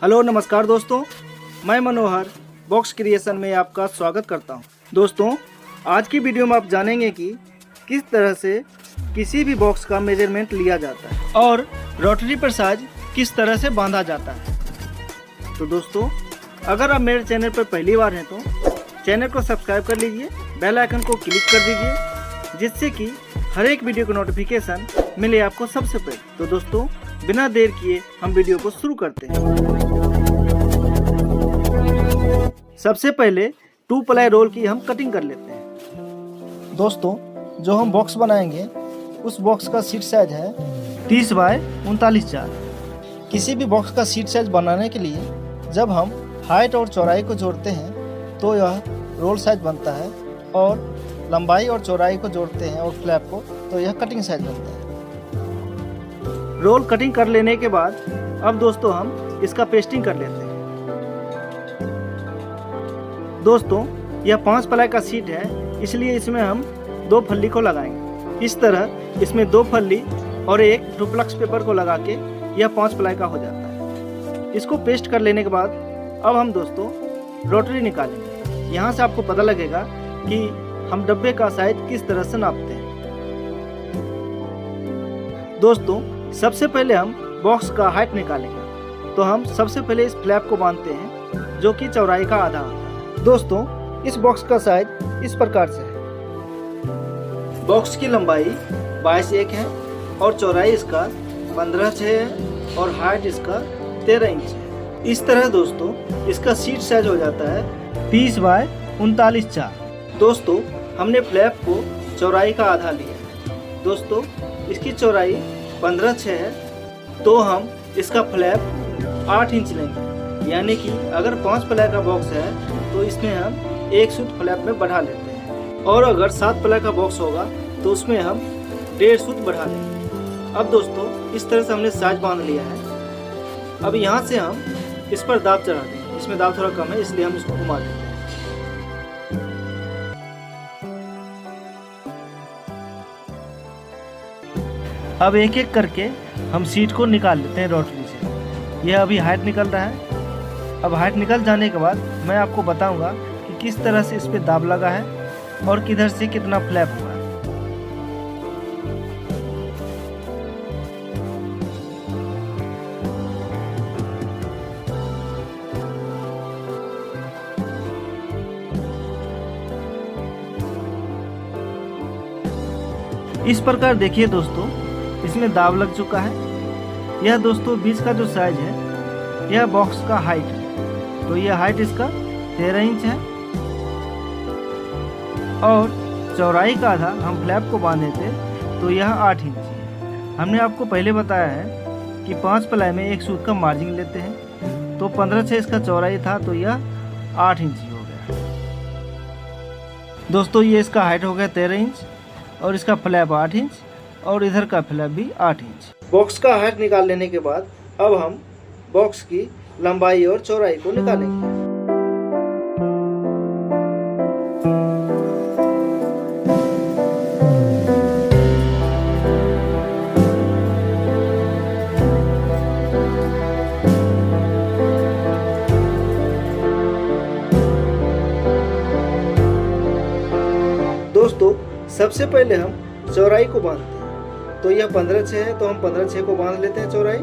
Hello नमस्कार दोस्तों, मैं मनोहर बॉक्स क्रिएशन में आपका स्वागत करता हूं। दोस्तों, आज की वीडियो में आप जानेंगे कि किस तरह से किसी भी बॉक्स का मेजरमेंट लिया जाता है और रोटरी पर साइज किस तरह से बांधा जाता है। तो दोस्तों, अगर आप मेरे चैनल पर पहली बार हैं तो चैनल को सब्सक्राइब कर लीजिए, बेल आइकन को क्लिक कर दीजिए, जिससे कि हर एक वीडियो का नोटिफिकेशन मिले आपको सबसे पहले। तो दोस्तों, बिना देर किए हम वीडियो को शुरू करते हैं। सबसे पहले 2 प्लाई रोल की हम कटिंग कर लेते हैं। दोस्तों, जो हम बॉक्स बनाएंगे उस बॉक्स का सीट साइज है 30 बाय 39 चार। किसी भी बॉक्स का सीट साइज बनाने के लिए जब हम हाइट और चौड़ाई को जोड़ते हैं तो यह रोल साइज बनता है, और लंबाई और चौड़ाई को जोड़ते हैं और फ्लैप को तो यह कटिंग साइज बनता है। रोल कटिंग कर लेने के बाद अब दोस्तों हम इसका पेस्टिंग कर लेते हैं। दोस्तों, यह 5 प्लाई का सीट है, इसलिए इसमें हम 2 फल्ली को लगाएंगे। इस तरह इसमें 2 फल्ली और एक डुप्लेक्स पेपर को लगा के यह 5 प्लाई का हो जाता है। इसको पेस्ट कर लेने के बाद अब हम दोस्तों रोटरी निकालेंगे। यहाँ से आपको पता लगेगा कि हम डब्बे का साइज किस तरह से नापते हैं। दोस्तों, सबसे पहले हम बॉक्स का हाइट निकालेंगे, तो हम सबसे पहले इस फ्लैप को बांधते हैं, जो कि चौड़ाई का आधा होता है। दोस्तों, इस बॉक्स का साइज इस प्रकार से है। बॉक्स की लंबाई 22.1 है और चौड़ाई इसका 15.6 है और हाइट इसका 13 इंच है। इस तरह दोस्तों इसका सीट साइज हो जाता है 30 बाय 39 चार। दोस्तों, हमने फ्लैप को चौड़ाई का आधा लिया है। दोस्तों, इसकी चौड़ाई 15.6 है, तो हम इसका फ्लैप 8 इंच लेंगे। यानी कि अगर 5 प्लाई का बॉक्स है तो इसमें हम 1 सूट फ्लैप में बढ़ा लेते हैं, और अगर 7 प्लाई का बॉक्स होगा तो उसमें हम 1.5 सूट बढ़ा लेंगे। अब दोस्तों, इस तरह से हमने साइज बांध लिया है। अब यहाँ से हम इस पर दाब चढ़ा देंगे। इसमें दाब थोड़ा कम है, इसलिए हम इसको घुमा देते हैं। अब एक एक करके हम सीट को निकाल लेते हैं रोटरी से। यह अभी हाइट निकल रहा है। अब हाइट निकल जाने के बाद मैं आपको बताऊंगा कि किस तरह से इस पे दाब लगा है और किधर से कितना फ्लैप हुआ है। इस प्रकार देखिए दोस्तों, इसमें दाब लग चुका है। यह दोस्तों बीच का जो साइज है यह बॉक्स का हाइट है, तो यह हाइट इसका 13 इंच है और चौड़ाई का आधा हम फ्लैप को बांधे थे तो यह 8 इंच है। हमने आपको पहले बताया है कि 5 प्लाई में 1 सूट का मार्जिन लेते हैं, तो 15.6 इसका चौड़ाई था तो यह 8 इंच ही हो गया। दोस्तों, ये इसका हाइट हो गया 13 इंच और इसका फ्लैप 8 इंच और इधर का फ्लैप भी 8 इंच। बॉक्स का हाइट निकाल लेने के बाद अब हम बॉक्स की लंबाई और चौड़ाई को निकालेंगे। दोस्तों, सबसे पहले हम चौड़ाई को बांधते हैं, तो यह 15.6 है तो हम 15.6 को बांध लेते हैं चौड़ाई।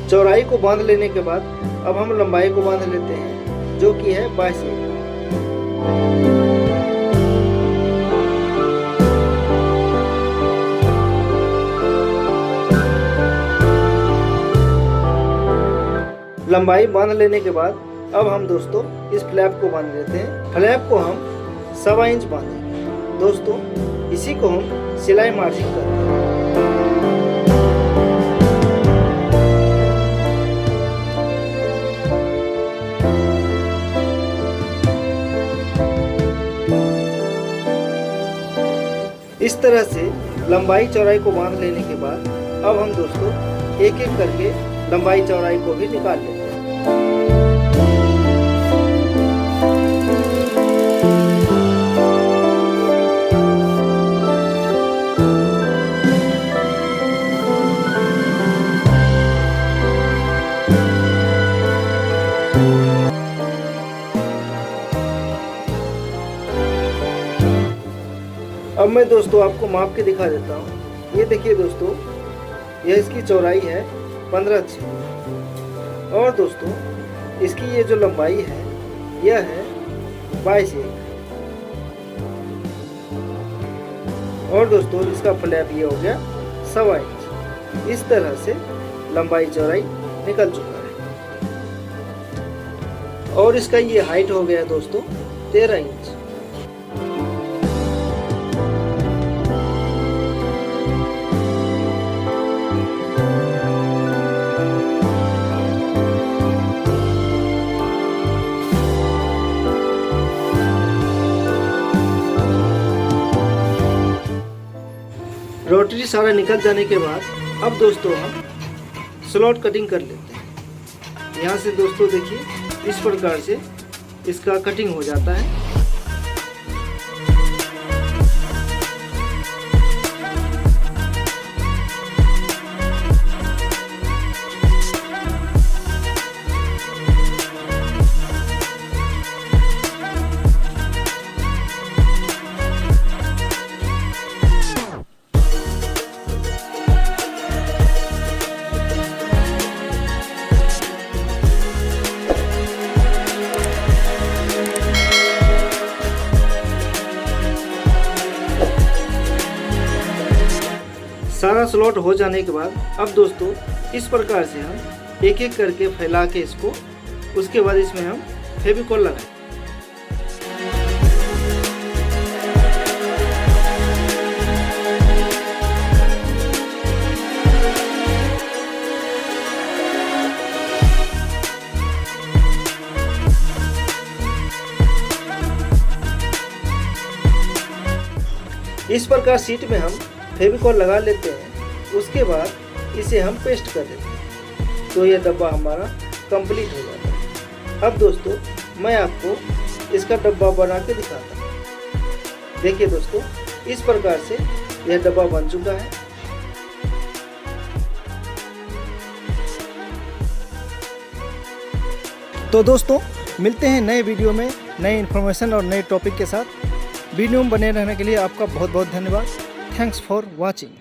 चौड़ाई को बांध लेने के बाद अब हम लंबाई को बांध लेते हैं, जो कि है 22.1। लंबाई बांध लेने के बाद अब हम दोस्तों इस फ्लैप को बांध लेते हैं। फ्लैप को हम 1.25 इंच बांधेंगे। दोस्तों, इसी को हम सिलाई मार्जिन करते हैं। इस तरह से लंबाई चौड़ाई को बांध लेने के बाद अब हम दोस्तों एक एक करके लंबाई चौड़ाई को भी निकाल लेते हैं। अब मैं दोस्तों आपको माप के दिखा देता हूँ। ये देखिए दोस्तों, यह इसकी चौड़ाई है 15 इंच और दोस्तों इसकी ये जो लंबाई है यह है 22 इंच और दोस्तों इसका फ्लैप ये हो गया 1.25 इंच। इस तरह से लंबाई चौड़ाई निकल चुका है और इसका ये हाइट हो गया दोस्तों 13 इंच। रोटरी सारा निकल जाने के बाद अब दोस्तों हम स्लॉट कटिंग कर लेते हैं। यहाँ से दोस्तों देखिए इस प्रकार से इसका कटिंग हो जाता है। सारा स्लॉट हो जाने के बाद अब दोस्तों इस प्रकार से हम एक एक करके फैला के इसको, उसके बाद इसमें हम फेविकॉल लगाएं। इस प्रकार सीट में हम फेविकॉल लगा लेते हैं। उसके बाद इसे हम पेस्ट कर देते हैं तो यह डब्बा हमारा कंप्लीट हो जाता है। अब दोस्तों मैं आपको इसका डब्बा बना के दिखाता हूँ। देखिए दोस्तों इस प्रकार से यह डब्बा बन चुका है। तो दोस्तों मिलते हैं नए वीडियो में नए इन्फॉर्मेशन और नए टॉपिक के साथ। वीडियो में बने रहने के लिए आपका बहुत बहुत धन्यवाद। Thanks for watching.